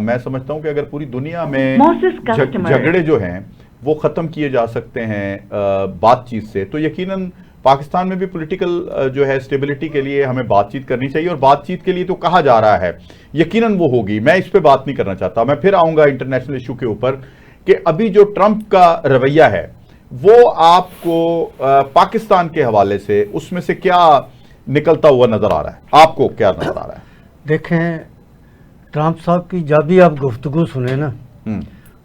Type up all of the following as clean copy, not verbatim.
मैं समझता हूं कि अगर पूरी दुनिया में झगड़े जो हैं वो खत्म किए जा सकते हैं बातचीत से, तो यकीनन पाकिस्तान में भी पॉलिटिकल जो है स्टेबिलिटी के लिए हमें बातचीत करनी चाहिए। और बातचीत के लिए तो कहा जा रहा है, यकीनन वो होगी। मैं इस पे बात नहीं करना चाहता, मैं फिर आऊंगा इंटरनेशनल इशू के ऊपर कि अभी जो ट्रंप का रवैया है वो आपको पाकिस्तान के हवाले से उसमें से क्या निकलता हुआ नजर आ रहा है? आपको क्या नजर आ रहा है? देखें, ट्रंप साहब की जब भी आप गुफ्तगू सुने ना,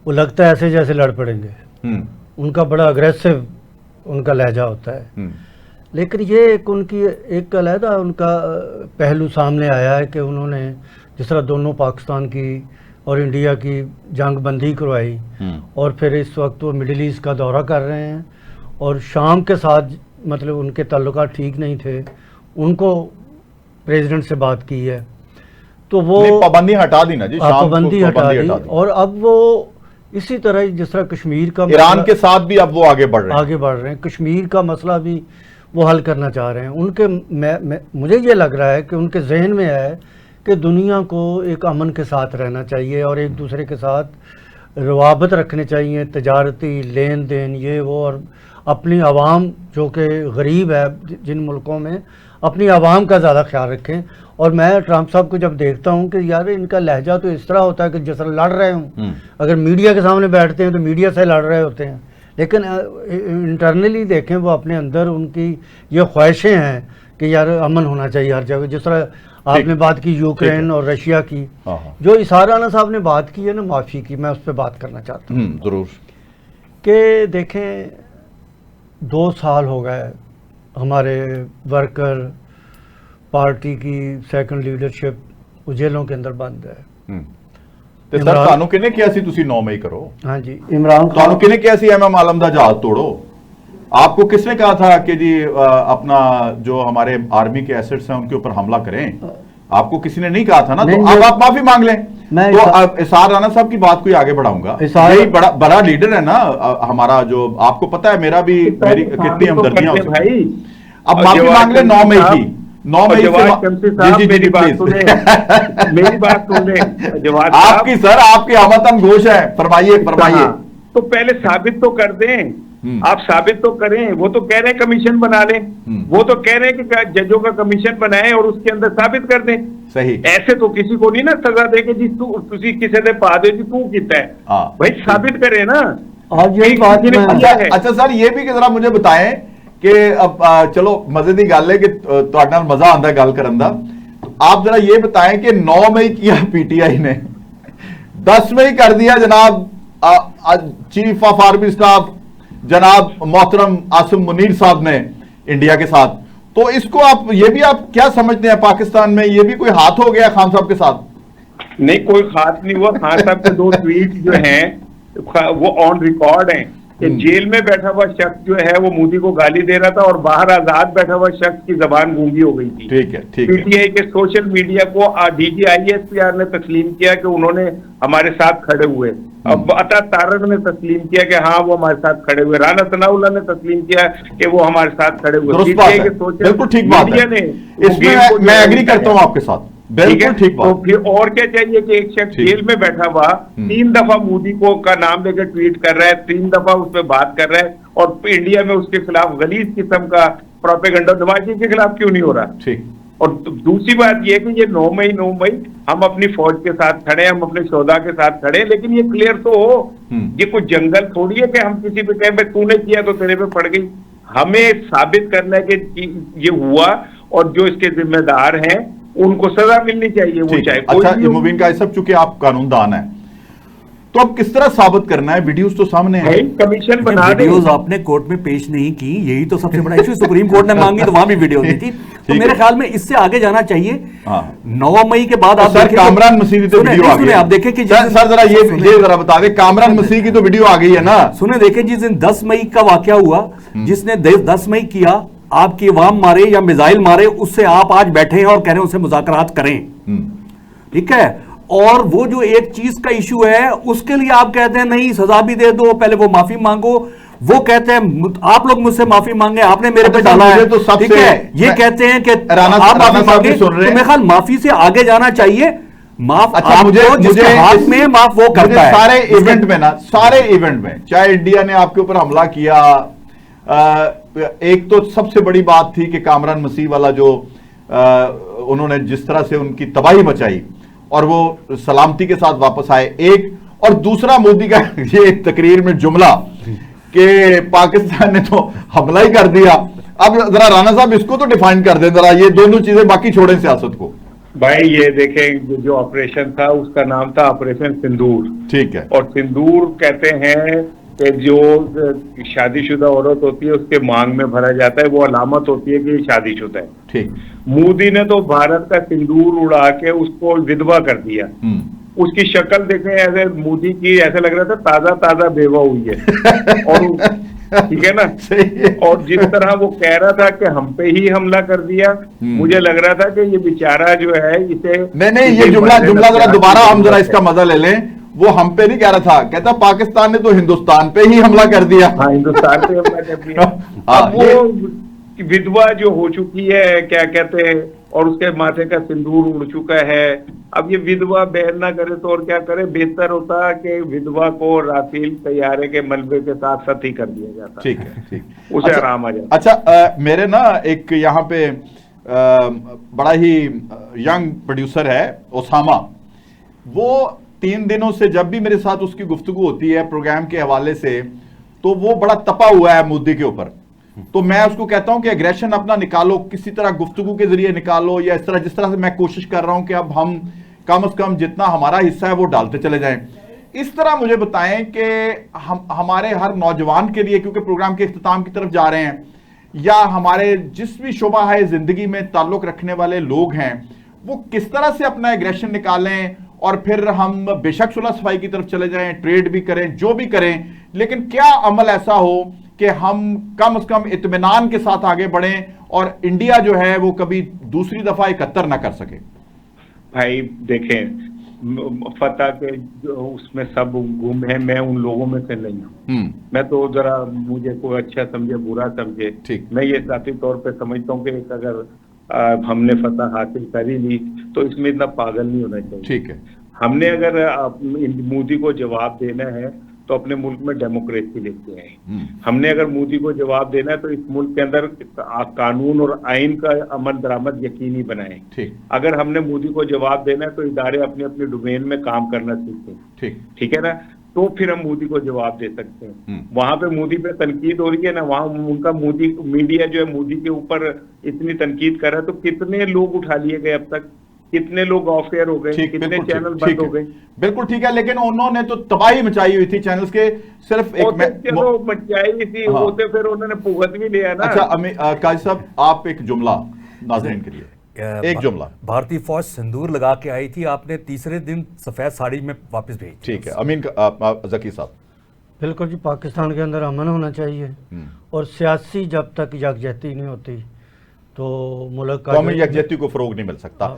वो लगता है ऐसे जैसे लड़ पड़ेंगे। उनका बड़ा अग्रेसिव उनका लहजा होता है। लेकिन ये एक उनकी एक अलहदा उनका पहलू सामने आया है कि उन्होंने जिस तरह दोनों पाकिस्तान की और इंडिया की जंग बंदी करवाई, और फिर इस वक्त वो मिडिल ईस्ट का दौरा कर रहे हैं, और शाम के साथ मतलब उनके ताल्लुकात ठीक नहीं थे, उनको प्रेसिडेंट से बात की है, तो वो पाबंदी हटा दी ना जी, पाबंदी हटा दी। और अब वो इसी तरह जिस तरह कश्मीर का ईरान के साथ भी अब वो आगे बढ़ रहे हैं, कश्मीर का मसला भी वो हल करना चाह रहे हैं। उनके मुझे ये लग रहा है कि उनके जहन में है कि दुनिया को एक अमन के साथ रहना चाहिए और एक दूसरे के साथ रवाबत रखने चाहिए, तजारती लेन देन ये वो, और अपनी आवाम जो कि गरीब है जिन मुल्कों में, अपनी आवाम का ज़्यादा ख्याल रखें। और मैं ट्रंप साहब को जब देखता हूँ कि यार इनका लहजा तो इस तरह होता है कि जिस तरह लड़ रहे हूँ, अगर मीडिया के सामने बैठते हैं तो मीडिया से लड़ रहे होते हैं, लेकिन इंटरनली देखें वो अपने अंदर उनकी ये ख्वाहिशें हैं कि यार अमन होना चाहिए हर जगह। जिस तरह आपने बात की यूक्रेन और रशिया की, जो इसार राना साहब ने बात की है ना माफ़ी की, मैं उस पर बात करना चाहता हूँ ज़रूर। कि देखें 2 साल हो गए हमारे वर्कर पार्टी की सेकंड लीडरशिप जेलों के अंदर बंद है। ਤੇ ਸਰ ਤੁਹਾਨੂੰ ਕਿਹਨੇ ਕਿਹਾ ਸੀ ਤੁਸੀਂ 9 मई करो? हाँ जी, इमरान खान। ਤੁਹਾਨੂੰ ਕਿਹਨੇ ਕਿਹਾ ਸੀ एमएम आलम ਦਾ जहाज तोड़ो? आपको किसने कहा था कि जी अपना जो हमारे आर्मी के एसेट्स हैं उनके ऊपर हमला करें? आपको किसी ने नहीं कहा था ना, तो अब आप माफी मांग लें। तो अब इसार राना साहब की बात को आगे बढ़ाऊंगा, यही बड़ा लीडर है ना हमारा, जो आपको पता है मेरी कितनी हमदर्दियां हो सकती हैं। अब माफी मांग ले 9 मई की, 9 मई से मेरी बात सुने जवाब आपकी सर, आपकी आमतन घोष है, फरमाइए। तो पहले साबित तो कर दें, आप साबित तो करें। वो तो कह रहे हैं कमीशन बना लें, वो तो कह रहे हैं कि जजों का कमीशन बनाएं और उसके अंदर साबित कर दें। सही, ऐसे तो किसी को नहीं ना सजा देंगे जी तू किसी ने पा दे तू कितना है, भाई साबित करे ना। और यही बात है। अच्छा सर, ये भी जरा मुझे बताएं कि अब चलो मजे की गल है कि तुहाडे नाल मजा आंदा है गल करन दा, आप जरा ये बताएं कि 9 मई किया पीटीआई ने, 10 मई कर दिया जनाब चीफ ऑफ आर्मी स्टाफ जनाब मोहतरम आसिम मुनीर साहब ने इंडिया के साथ। तो इसको आप ये भी आप क्या समझते हैं, पाकिस्तान में ये भी कोई हाथ हो गया खान साहब के साथ? नहीं, कोई हाथ नहीं हुआ। खान साहब के 2 ट्वीट जो हैं वो ऑन रिकॉर्ड हैं कि जेल में बैठा हुआ शख्स जो है वो मोदी को गाली दे रहा था और बाहर आजाद बैठा हुआ शख्स की जबान गूंगी हो गई थी। ठीक है। पीटीआई के सोशल मीडिया को डीजी आईएसपीआर ने तस्लीम किया कि उन्होंने हमारे साथ खड़े हुए। अब अता तारड़ ने तस्लीम किया कि हाँ वो हमारे साथ खड़े हुए। राना सनाउल्लाह ने तस्लीम किया कि वो हमारे साथ खड़े हुए। पीटीआई के सोशल मीडिया ने, इसमें मैं एग्री करता हूँ आपके साथ, बिल्कुल ठीक बात। तो फिर और क्या चाहिए कि एक शख्स जेल में बैठा हुआ 3 दफा मोदी को का नाम लेकर ट्वीट कर रहा है, 3 दफा उस पर बात कर रहा है, और इंडिया में उसके खिलाफ गलीज किस्म का प्रोपेगेंडा नवाजी के खिलाफ क्यों नहीं हो रहा? ठीक। और दूसरी बात यह कि ये 9 मई हम अपनी फौज के साथ खड़े, हम अपने शोधा के साथ खड़े, लेकिन ये क्लियर तो हो, ये कोई जंगल थोड़ी है कि हम किसी पे कहें तूने किया तो तेरे पे पड़ गई। हमें साबित करना है कि ये हुआ और जो इसके जिम्मेदार हैं उनको सजा मिलनी चाहिए, वो चाहे कोई। अच्छा मुबीन का सब, चूंकि आप कानूनदान है तो अब किस तरह साबित करना है? वीडियोस तो सामने है, कमीशन बना दे। वीडियोस आपने कोर्ट में पेश नहीं की, यही तो सबसे बड़ा इशू। सुप्रीम कोर्ट ने मांगी तो वहां भी वीडियो दी थी। तो मेरे ख्याल में इससे आगे जाना चाहिए। 9 मई के बाद आप सर कामरान मसीह की तो वीडियो आ गई है, आप देखें कि सर जरा ये जरा बता दें, कामरान मसीह की तो वीडियो आ गई है ना। सुने, देखें जिस दिन 10 मई का वाकया हुआ, जिसने 10 मई किया, आपकी अवाम मारे या मिसाइल मारे, उससे आप आज बैठे हैं और कह रहे हैं उससे मुज़ाकरात करें, ठीक है। और वो जो एक चीज का इशू है उसके लिए आप कहते हैं नहीं सजा भी दे दो, पहले वो माफी मांगो। वो कहते हैं आप लोग मुझसे माफी मांगे, आपने मेरे पे डाला है, तो ठीक है। ये कहते हैं कि आप माफी मांगे, तो मेरे ख्याल माफी से आगे जाना चाहिए। माफ अच्छा, आपको जिसके हाथ में माफ वो करता है। सारे इवेंट में ना, सारे इवेंट में चाहे इंडिया ने आपके ऊपर हमला किया, एक तो सबसे बड़ी बात थी कि कामरान मसीह वाला जो उन्होंने जिस तरह से उनकी तबाही मचाई और वो सलामती के साथ वापस आए, एक, और दूसरा मोदी का ये तकरीर में जुमला कि पाकिस्तान ने तो हमला ही कर दिया। अब जरा राणा साहब इसको तो डिफाइन कर दें जरा, ये दोनों चीजें, बाकी छोड़ें सियासत को। भाई ये देखें, जो ऑपरेशन था उसका नाम था ऑपरेशन सिंदूर, ठीक है। और सिंदूर कहते हैं कि जो शादीशुदा औरत होती है उसके मांग में भरा जाता है, वो अलामत होती है कि ये शादीशुदा है। ठीक। मोदी ने तो भारत का सिंदूर उड़ा के उसको विधवा कर दिया। उसकी शक्ल देखें, ऐसे मोदी की ऐसा लग रहा था ताजा ताजा बेवा हुई है। और ठीक है ना, और जिस तरह वो कह रहा था कि हम पे ही हमला कर दिया, मुझे लग रहा था कि ये बेचारा जो है इसे नहीं, ये जुमला जरा दोबारा हम जरा इसका मजा ले लें। वो हम पे नहीं कह रहा था, कहता पाकिस्तान ने तो हिंदुस्तान पे ही हमला कर दिया। हाँ, हिंदुस्तान पे हमला कर दिया। अब वो विधवा जो हो चुकी है, क्या कहते हैं, और उसके माथे का सिंदूर उड़ चुका है। अब ये विधवा बहन ना करे तो और क्या करे, बेहतर होता कि विधवा को राफेल तैयारे के मलबे के साथ सती कर दिया जाता। ठीक है, ठीक, उसे आराम आ जाता। अच्छा, मेरे ना एक यहाँ पे बड़ा ही यंग प्रोड्यूसर है ओसामा, वो 3 दिनों से जब भी मेरे साथ उसकी गुफ्तगू होती है प्रोग्राम के हवाले से, तो वो बड़ा तपा हुआ है मोदी के ऊपर। तो मैं उसको कहता हूं कि एग्रेशन अपना निकालो, किसी तरह गुफ्तगू के जरिए निकालो, या इस तरह जिस तरह से मैं कोशिश कर रहा हूं कि अब हम कम से कम जितना हमारा हिस्सा है वो डालते चले जाएं। इस तरह मुझे बताएं कि हमारे हर नौजवान के लिए, क्योंकि प्रोग्राम के इख्तिताम की तरफ जा रहे हैं, या हमारे जिस भी शोबा है जिंदगी में ताल्लुक रखने वाले लोग हैं, वो किस तरह से अपना एग्रेशन निकालें, और फिर हम बेशक सुलह सफाई की तरफ चले जाएं, ट्रेड भी करें, जो भी करें, लेकिन क्या अमल ऐसा हो कि हम कम से कम इत्मीनान के साथ आगे बढ़ें और इंडिया जो है वो कभी दूसरी दफा 71 ना कर सके। भाई देखें, फतह के जो उसमें सब गुम है, मैं उन लोगों में से नहीं हूँ। मैं तो जरा मुझे कोई अच्छा समझे बुरा समझे, ठीक, मैं ये जाती तौर पे समझता हूँ कि अगर हमने फतह हासिल कर ही ली तो इसमें इतना पागल नहीं होना चाहिए। ठीक है, हमने अगर मोदी को जवाब देना है तो अपने मुल्क में डेमोक्रेसी लेके आए। हमने अगर मोदी को जवाब देना है तो इस मुल्क के अंदर कानून और आइन का अमल दरामद यकीनी बनाए। ठीक, अगर हमने मोदी को जवाब देना है तो इदारे अपने अपने डोमेन में काम करना सीखें। ठीक, ठीक है ना, तो फिर हम मोदी को जवाब दे सकते हैं। वहां पे मोदी पे तनकीद हो रही है ना, वहां उनका मोदी मीडिया जो है मोदी के ऊपर इतनी तनकीद कर रहा है, तो कितने लोग उठा लिए गए अब तक, कितने लोग ऑफ एयर हो गए, कितने चैनल बंद हो गए। बिल्कुल ठीक है, लेकिन उन्होंने तो तबाही मचाई हुई थी चैनल्स के, सिर्फ एक चलो मचाई थी, हाँ, वो फिर उन्होंने भुगत भी लिया ना। अच्छा काजी साहब, आप एक जुमला नाज़रीन के लिए, एक जुमला। भारतीय फौज सिंदूर लगा के आई थी, आपने तीसरे दिन सफेद साड़ी में वापस भेजी। ठीक है, अमीन जकी साहब। बिल्कुल जी, पाकिस्तान के अंदर अमन होना चाहिए, और सियासी जब तक यकजहती नहीं होती तो मुल्क का कौमी यकजहती को फरोग नहीं मिल सकता।